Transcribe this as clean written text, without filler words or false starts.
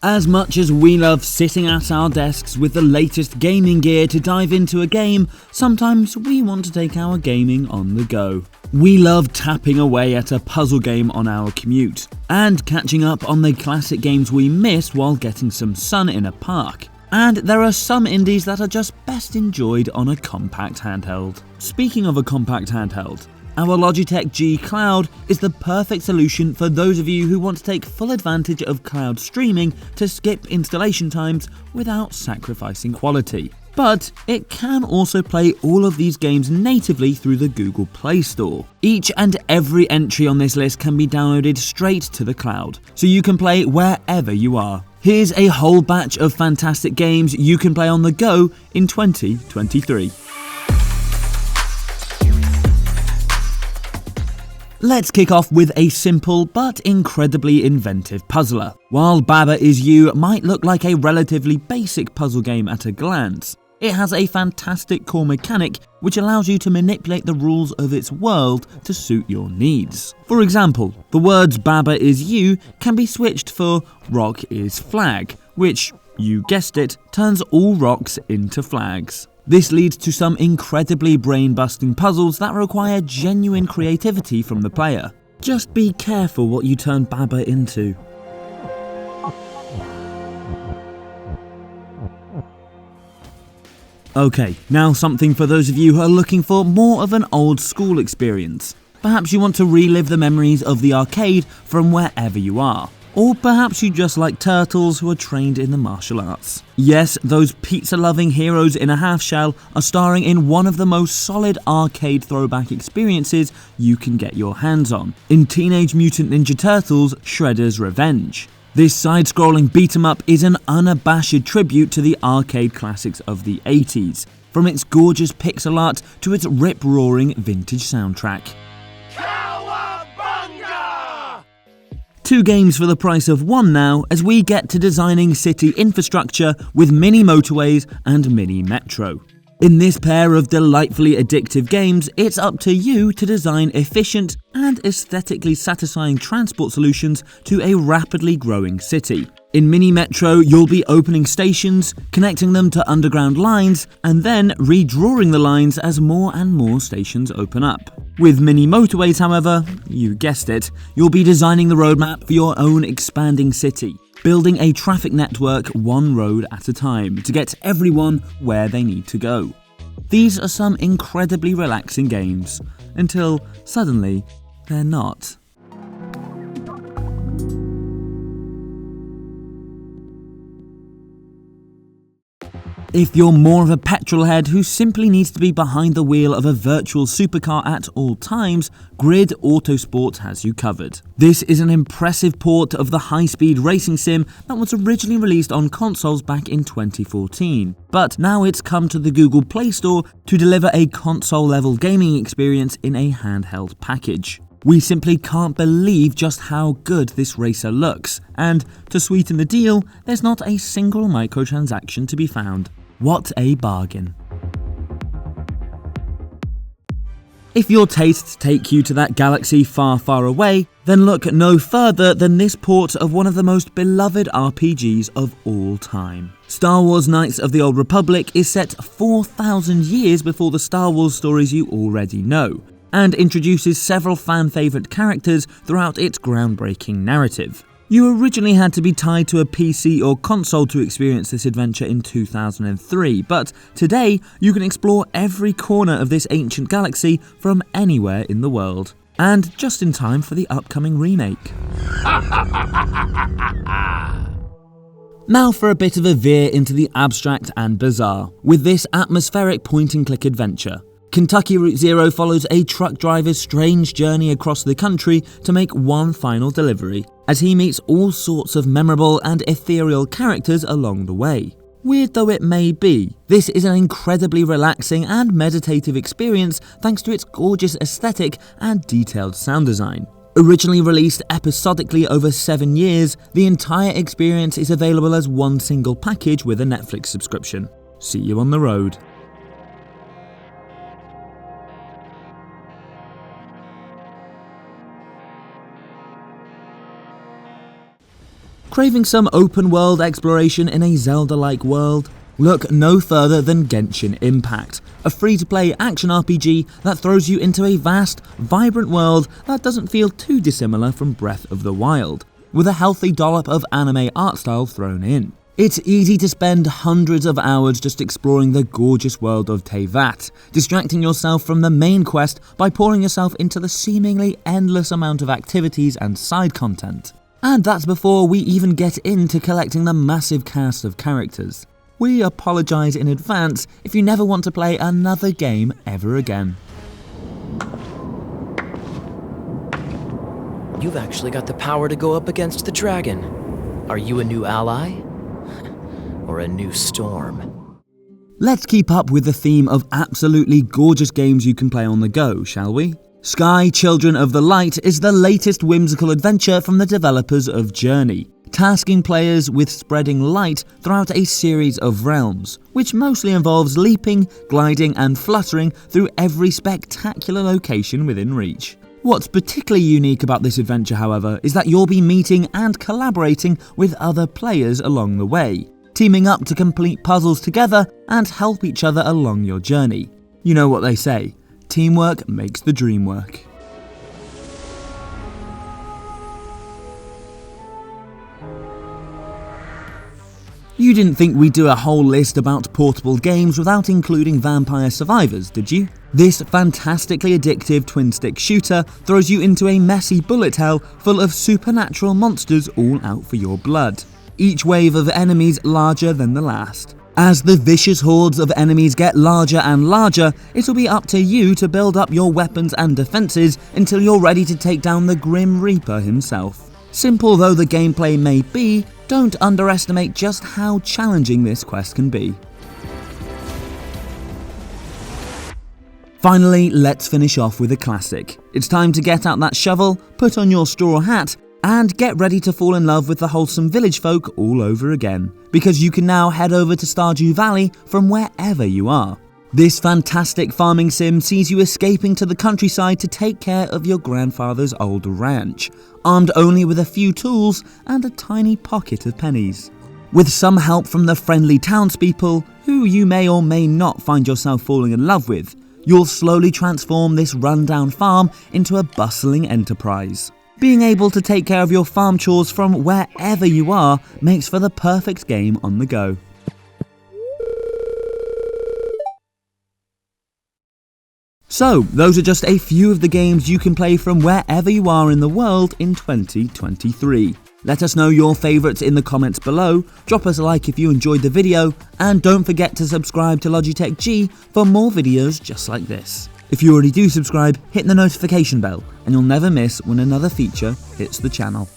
As much as we love sitting at our desks with the latest gaming gear to dive into a game, sometimes we want to take our gaming on the go. We love tapping away at a puzzle game on our commute, and catching up on the classic games we missed while getting some sun in a park. And there are some indies that are just best enjoyed on a compact handheld. Speaking of a compact handheld, our Logitech G Cloud is the perfect solution for those of you who want to take full advantage of cloud streaming to skip installation times without sacrificing quality. But it can also play all of these games natively through the Google Play Store. Each and every entry on this list can be downloaded straight to the cloud, so you can play wherever you are. Here's a whole batch of fantastic games you can play on the go in 2023. Let's kick off with a simple but incredibly inventive puzzler. While Baba Is You might look like a relatively basic puzzle game at a glance, it has a fantastic core mechanic which allows you to manipulate the rules of its world to suit your needs. For example, the words Baba Is You can be switched for Rock is Flag, which, you guessed it, turns all rocks into flags. This leads to some incredibly brain-busting puzzles that require genuine creativity from the player. Just be careful what you turn Baba into. Okay, now something for those of you who are looking for more of an old school experience. Perhaps you want to relive the memories of the arcade from wherever you are. Or perhaps you just like turtles who are trained in the martial arts. Yes, those pizza-loving heroes in a half shell are starring in one of the most solid arcade throwback experiences you can get your hands on, in Teenage Mutant Ninja Turtles: Shredder's Revenge. This side-scrolling beat-em-up is an unabashed tribute to the arcade classics of the 80s, from its gorgeous pixel art to its rip-roaring vintage soundtrack. Two games for the price of one now, as we get to designing city infrastructure with Mini Motorways and Mini Metro. In this pair of delightfully addictive games, it's up to you to design efficient and aesthetically satisfying transport solutions to a rapidly growing city. In Mini Metro, you'll be opening stations, connecting them to underground lines, and then redrawing the lines as more and more stations open up. With Mini Motorways, however, you guessed it, you'll be designing the roadmap for your own expanding city, building a traffic network one road at a time to get everyone where they need to go. These are some incredibly relaxing games, until suddenly they're not. If you're more of a petrol head who simply needs to be behind the wheel of a virtual supercar at all times, Grid Autosport has you covered. This is an impressive port of the high-speed racing sim that was originally released on consoles back in 2014, but now it's come to the Google Play Store to deliver a console-level gaming experience in a handheld package. We simply can't believe just how good this racer looks, and to sweeten the deal, there's not a single microtransaction to be found. What a bargain. If your tastes take you to that galaxy far, far away, then look no further than this port of one of the most beloved RPGs of all time. Star Wars Knights of the Old Republic is set 4,000 years before the Star Wars stories you already know, and introduces several fan-favourite characters throughout its groundbreaking narrative. You originally had to be tied to a PC or console to experience this adventure in 2003, but today you can explore every corner of this ancient galaxy from anywhere in the world. And just in time for the upcoming remake. Now for a bit of a veer into the abstract and bizarre, with this atmospheric point-and-click adventure. Kentucky Route Zero follows a truck driver's strange journey across the country to make one final delivery, as he meets all sorts of memorable and ethereal characters along the way. Weird though it may be, this is an incredibly relaxing and meditative experience thanks to its gorgeous aesthetic and detailed sound design. Originally released episodically over 7 years, the entire experience is available as one single package with a Netflix subscription. See you on the road. Craving some open world exploration in a Zelda-like world? Look no further than Genshin Impact, a free-to-play action RPG that throws you into a vast, vibrant world that doesn't feel too dissimilar from Breath of the Wild, with a healthy dollop of anime art style thrown in. It's easy to spend hundreds of hours just exploring the gorgeous world of Teyvat, distracting yourself from the main quest by pouring yourself into the seemingly endless amount of activities and side content. And that's before we even get into collecting the massive cast of characters. We apologise in advance if you never want to play another game ever again. You've actually got the power to go up against the dragon. Are you a new ally? Or a new storm? Let's keep up with the theme of absolutely gorgeous games you can play on the go, shall we? Sky Children of the Light is the latest whimsical adventure from the developers of Journey, tasking players with spreading light throughout a series of realms, which mostly involves leaping, gliding and fluttering through every spectacular location within reach. What's particularly unique about this adventure, however, is that you'll be meeting and collaborating with other players along the way, teaming up to complete puzzles together and help each other along your journey. You know what they say, teamwork makes the dream work. You didn't think we'd do a whole list about portable games without including Vampire Survivors, did you? This fantastically addictive twin-stick shooter throws you into a messy bullet hell full of supernatural monsters all out for your blood, each wave of enemies larger than the last. As the vicious hordes of enemies get larger and larger, it'll be up to you to build up your weapons and defenses until you're ready to take down the Grim Reaper himself. Simple though the gameplay may be, don't underestimate just how challenging this quest can be. Finally, let's finish off with a classic. It's time to get out that shovel, put on your straw hat, and get ready to fall in love with the wholesome village folk all over again, because you can now head over to Stardew Valley from wherever you are. This fantastic farming sim sees you escaping to the countryside to take care of your grandfather's old ranch, armed only with a few tools and a tiny pocket of pennies. With some help from the friendly townspeople, who you may or may not find yourself falling in love with, you'll slowly transform this rundown farm into a bustling enterprise. Being able to take care of your farm chores from wherever you are makes for the perfect game on the go. So, those are just a few of the games you can play from wherever you are in the world in 2023. Let us know your favourites in the comments below, drop us a like if you enjoyed the video, and don't forget to subscribe to Logitech G for more videos just like this. If you already do subscribe, hit the notification bell and you'll never miss when another feature hits the channel.